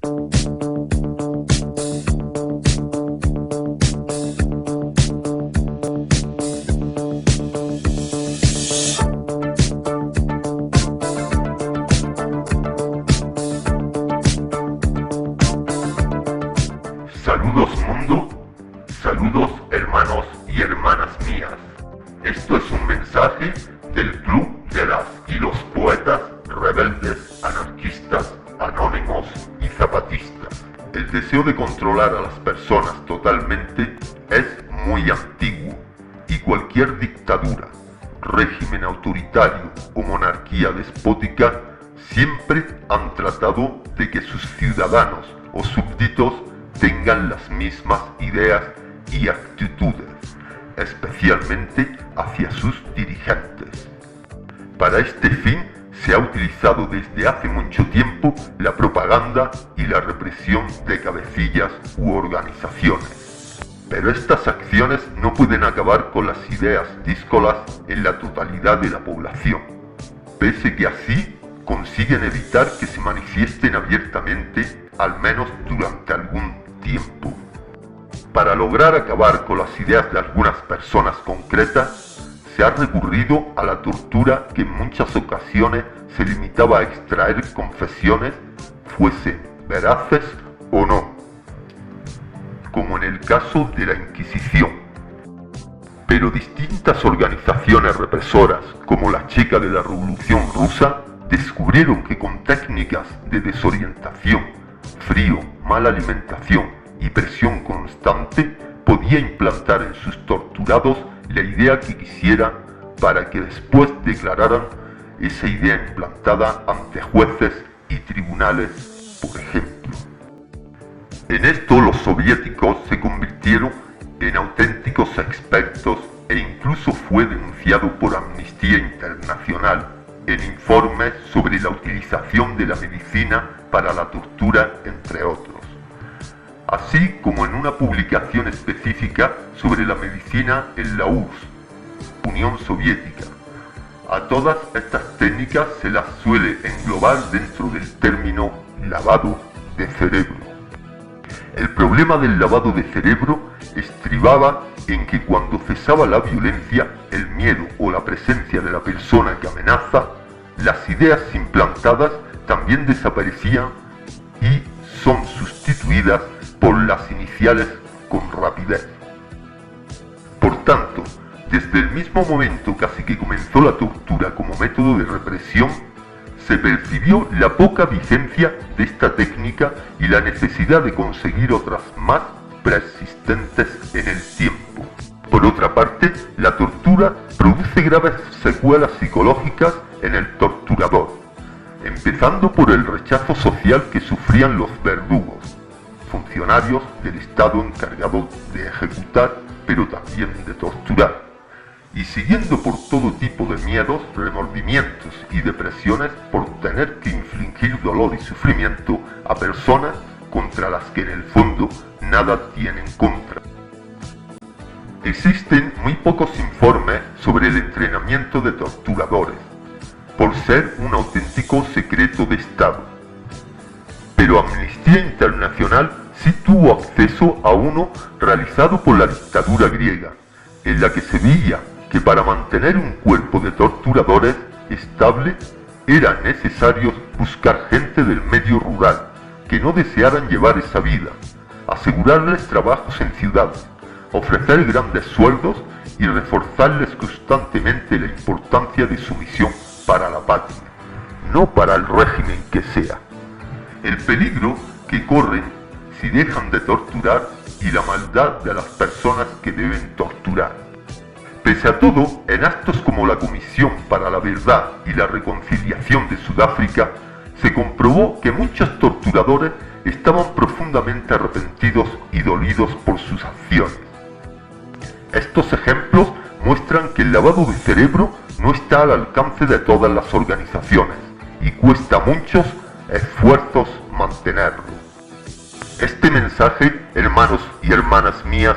Saludos mundo, saludos hermanos y hermanas mías. Esto es un mensaje del Club de las y los Poetas Rebeldes, Anarquistas, Anónimos y Zapatistas. El deseo de controlar a las personas totalmente es muy antiguo y cualquier dictadura, régimen autoritario o monarquía despótica siempre han tratado de que sus ciudadanos o súbditos tengan las mismas ideas y actitudes, especialmente hacia sus dirigentes. Para este fin se ha utilizado desde hace mucho tiempo la propaganda y la represión de cabecillas u organizaciones. Pero estas acciones no pueden acabar con las ideas díscolas en la totalidad de la población, pese que así consiguen evitar que se manifiesten abiertamente, al menos durante algún tiempo. Para lograr acabar con las ideas de algunas personas concretas, se ha recurrido a la tortura que en muchas ocasiones se limitaba a extraer confesiones, fuesen veraces o no, como en el caso de la Inquisición. Pero distintas organizaciones represoras, como la Checa de la Revolución Rusa, descubrieron que con técnicas de desorientación, frío, mala alimentación y presión constante podía implantar en sus torturados la idea que quisiera para que después declararan esa idea implantada ante jueces y tribunales, por ejemplo. En esto los soviéticos se convirtieron en auténticos expertos e incluso fue denunciado por Amnistía Internacional en informes sobre la utilización de la medicina para la tortura, entre otros, así como en una publicación específica sobre la medicina en la URSS, Unión Soviética. A todas estas técnicas se las suele englobar dentro del término lavado de cerebro. El problema del lavado de cerebro estribaba en que cuando cesaba la violencia, el miedo o la presencia de la persona que amenaza, las ideas implantadas también desaparecían y son sustituidas por las iniciales con rapidez. Por tanto, desde el mismo momento casi que comenzó la tortura como método de represión, se percibió la poca vigencia de esta técnica y la necesidad de conseguir otras más persistentes en el tiempo. Por otra parte, la tortura produce graves secuelas psicológicas en el torturador, empezando por el rechazo social que sufrían los verdugos, funcionarios del Estado encargados de ejecutar, pero también de torturar, y siguiendo por todo tipo de miedos, remordimientos y depresiones por tener que infligir dolor y sufrimiento a personas contra las que en el fondo nada tienen contra. Existen muy pocos informes sobre el entrenamiento de torturadores, por ser un auténtico secreto de Estado. Pero Amnistía Internacional sí tuvo acceso a uno realizado por la dictadura griega, en la que se veía que para mantener un cuerpo de torturadores estable era necesario buscar gente del medio rural que no desearan llevar esa vida, asegurarles trabajos en ciudades, ofrecer grandes sueldos y reforzarles constantemente la importancia de su misión para la patria, no para el régimen que sea. El peligro que corren si dejan de torturar y la maldad de las personas que deben torturar. Pese a todo, en actos como la Comisión para la Verdad y la Reconciliación de Sudáfrica, se comprobó que muchos torturadores estaban profundamente arrepentidos y dolidos por sus acciones. Estos ejemplos muestran que el lavado de cerebro no está al alcance de todas las organizaciones y cuesta muchos esfuerzos mantenerlo. Este mensaje, hermanos y hermanas mías,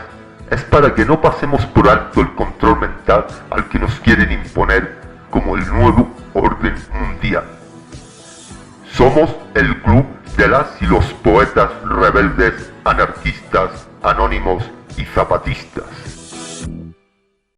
es para que no pasemos por alto el control mental al que nos quieren imponer como el nuevo orden mundial. Somos el Club de las y los poetas rebeldes, anarquistas, anónimos y zapatistas.